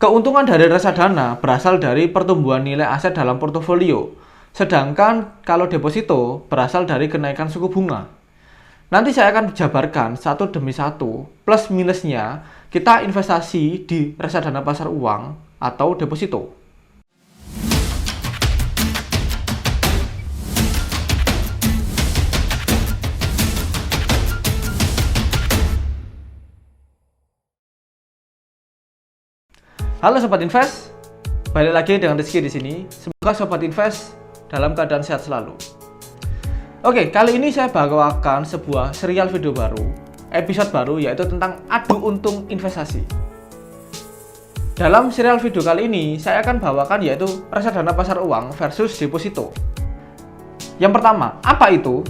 Keuntungan dari reksadana berasal dari pertumbuhan nilai aset dalam portofolio, sedangkan kalau deposito berasal dari kenaikan suku bunga. Nanti saya akan jabarkan satu demi satu plus minusnya kita investasi di reksadana pasar uang atau deposito. Halo Sobat Invest, balik lagi dengan Rizky di sini. Semoga Sobat Invest dalam keadaan sehat selalu. Oke, kali ini saya bawakan sebuah serial video baru, episode baru, yaitu tentang adu untung investasi. Dalam serial video kali ini, saya akan bawakan yaitu reksadana pasar uang versus deposito. Yang pertama, apa itu?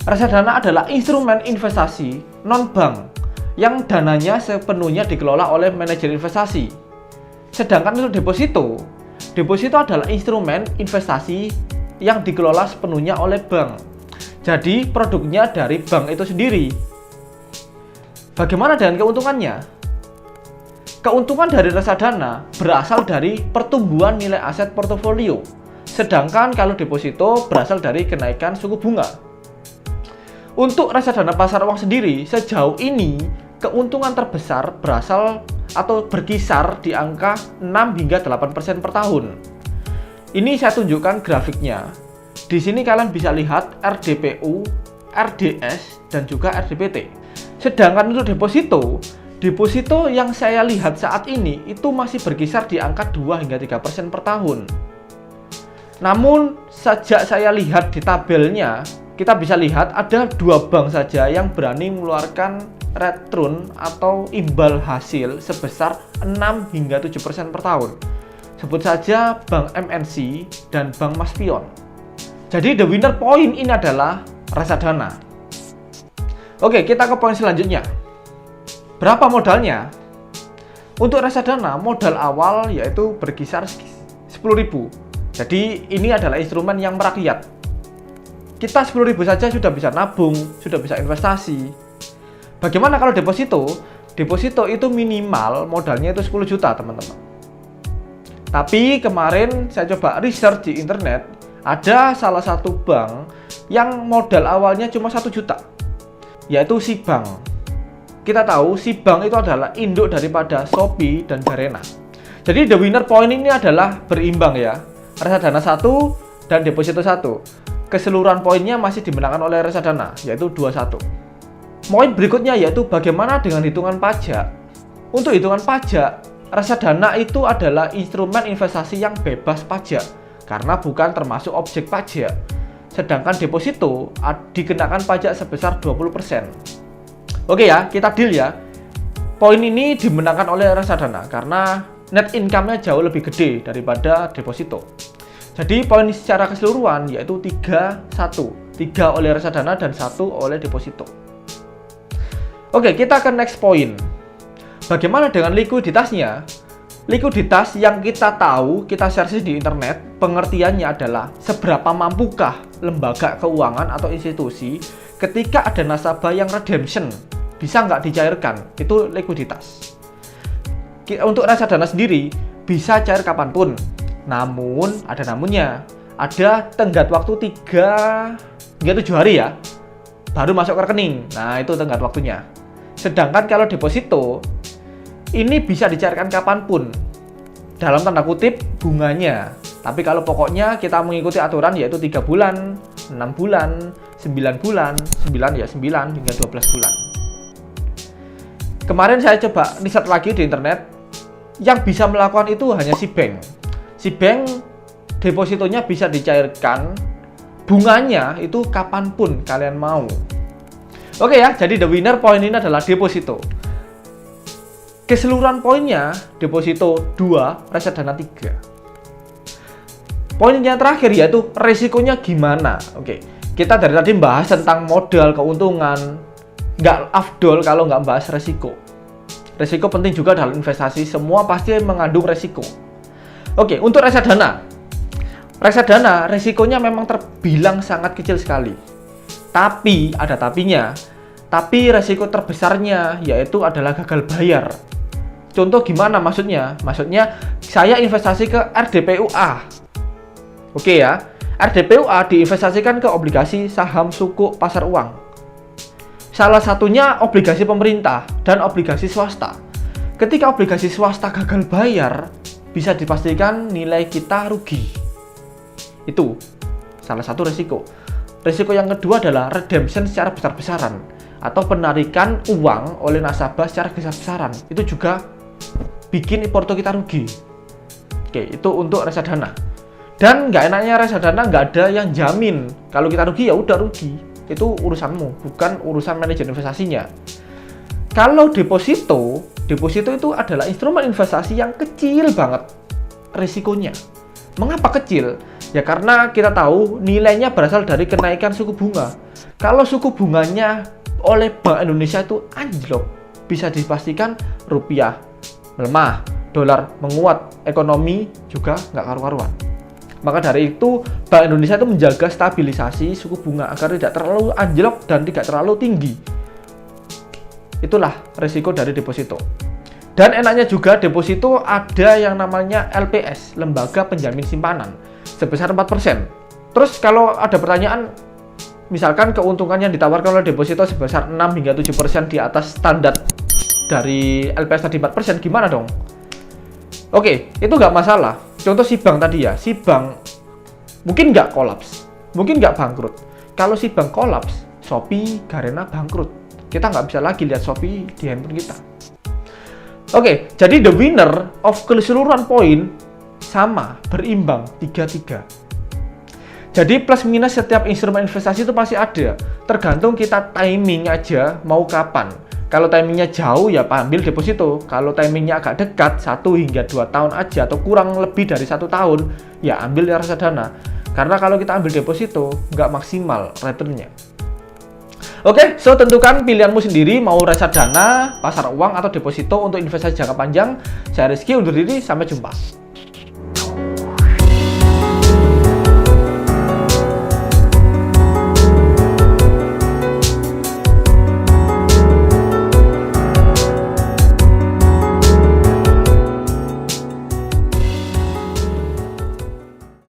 Reksadana adalah instrumen investasi non-bank yang dananya sepenuhnya dikelola oleh manajer investasi. Sedangkan untuk deposito adalah instrumen investasi yang dikelola sepenuhnya oleh bank. Jadi produknya dari bank itu sendiri. Bagaimana dengan keuntungannya? Keuntungan dari reksadana berasal dari pertumbuhan nilai aset portofolio. Sedangkan kalau deposito berasal dari kenaikan suku bunga. Untuk reksadana pasar uang sendiri, sejauh ini keuntungan terbesar berasal atau berkisar di angka 6 hingga 8% per tahun. Ini saya tunjukkan grafiknya. Di sini kalian bisa lihat RDPU, RDS, dan juga RDPT. Sedangkan untuk deposito yang saya lihat saat ini itu masih berkisar di angka 2 hingga 3% per tahun. Namun, sejak saya lihat di tabelnya, kita bisa lihat ada 2 bank saja yang berani mengeluarkan return atau imbal hasil sebesar 6 hingga 7% per tahun. Sebut saja Bank MNC dan Bank Maspion. Jadi the winner point ini adalah reksadana. Oke, kita ke poin selanjutnya. Berapa modalnya? Untuk reksadana, modal awal yaitu berkisar 10.000. Jadi ini adalah instrumen yang merakyat. Kita 10.000 saja sudah bisa nabung, sudah bisa investasi. Bagaimana kalau deposito? Deposito itu minimal modalnya itu 10 juta, teman-teman. Tapi kemarin saya coba research di internet, ada salah satu bank yang modal awalnya cuma 1 juta, yaitu Sibank. Kita tahu Sibank itu adalah induk daripada Shopee dan Garena. Jadi the winner point ini adalah berimbang ya. Reksadana 1 dan deposito 1. Keseluruhan poinnya masih dimenangkan oleh reksadana, yaitu 21. Poin berikutnya yaitu bagaimana dengan hitungan pajak. Untuk hitungan pajak, reksadana itu adalah instrumen investasi yang bebas pajak karena bukan termasuk objek pajak. Sedangkan deposito dikenakan pajak sebesar 20%. Oke ya, kita deal ya. Poin ini dimenangkan oleh reksadana karena net income-nya jauh lebih gede daripada deposito. Jadi poin secara keseluruhan yaitu 3-1. 3 oleh reksadana dan 1 oleh deposito. Oke, kita ke next point. Bagaimana dengan likuiditasnya? Likuiditas yang kita tahu, kita search di internet, pengertiannya adalah seberapa mampukah lembaga keuangan atau institusi ketika ada nasabah yang redemption, bisa nggak dicairkan, itu likuiditas. Untuk reksadana sendiri, bisa cair kapanpun. Namun, ada namunnya. Ada tenggat waktu 3 hingga 7 hari ya, baru masuk ke rekening. Nah, itu tenggat waktunya. Sedangkan kalau deposito, ini bisa dicairkan kapanpun, dalam tanda kutip bunganya. Tapi kalau pokoknya kita mengikuti aturan yaitu 3 bulan, 6 bulan, 9 bulan, 9 hingga 12 bulan. Kemarin saya coba riset lagi di internet, yang bisa melakukan itu hanya Sibank. Sibank depositonya bisa dicairkan, bunganya itu kapanpun kalian mau. Oke ya, jadi the winner point ini adalah deposito. Keseluruhan poinnya, deposito 2, reksadana 3. Poin yang terakhir yaitu resikonya gimana. Oke, kita dari tadi bahas tentang modal, keuntungan. Nggak afdol kalau nggak bahas resiko. Resiko penting juga dalam investasi, semua pasti mengandung resiko. Oke, untuk reksadana. Reksadana resikonya memang terbilang sangat kecil sekali. Tapi, ada tapinya. Tapi resiko terbesarnya yaitu adalah gagal bayar. Contoh gimana maksudnya? Maksudnya saya investasi ke RDPUA. Oke ya, RDPUA diinvestasikan ke obligasi saham sukuk pasar uang. Salah satunya obligasi pemerintah dan obligasi swasta. Ketika obligasi swasta gagal bayar, bisa dipastikan nilai kita rugi. Itu salah satu resiko. Resiko yang kedua adalah redemption secara besar-besaran atau penarikan uang oleh nasabah secara besar-besaran. Itu juga bikin porto kita rugi. Oke, itu untuk reksadana. Dan nggak enaknya reksadana nggak ada yang jamin. Kalau kita rugi ya udah rugi. Itu urusanmu, bukan urusan manajer investasinya. Kalau deposito itu adalah instrumen investasi yang kecil banget risikonya. Mengapa kecil? Ya karena kita tahu nilainya berasal dari kenaikan suku bunga. Kalau suku bunganya oleh Bank Indonesia itu anjlok, bisa dipastikan rupiah melemah, dolar menguat, ekonomi juga nggak karu-karuan. Maka dari itu Bank Indonesia itu menjaga stabilisasi suku bunga agar tidak terlalu anjlok dan tidak terlalu tinggi. Itulah risiko dari deposito. Dan enaknya juga deposito ada yang namanya LPS, Lembaga Penjamin Simpanan, sebesar 4%. Terus kalau ada pertanyaan, misalkan keuntungan yang ditawarkan oleh deposito sebesar 6 hingga 7% di atas standar dari LPS tadi 4%, gimana dong? Oke, itu nggak masalah. Contoh si bank tadi ya, si bank mungkin nggak kolaps, mungkin nggak bangkrut. Kalau si bank kolaps, Shopee, Garena bangkrut. Kita nggak bisa lagi lihat Shopee di handphone kita. Oke, jadi the winner of keseluruhan poin sama, berimbang, 3-3. Jadi plus minus setiap instrumen investasi itu pasti ada. Tergantung kita timing aja mau kapan. Kalau timingnya jauh ya ambil deposito. Kalau timingnya agak dekat 1 hingga 2 tahun aja atau kurang lebih dari 1 tahun, ya ambil reksadana. Karena kalau kita ambil deposito nggak maksimal returnnya. Oke, so tentukan pilihanmu sendiri mau reksadana, pasar uang atau deposito untuk investasi jangka panjang. Saya Rizky undur diri, sampai jumpa.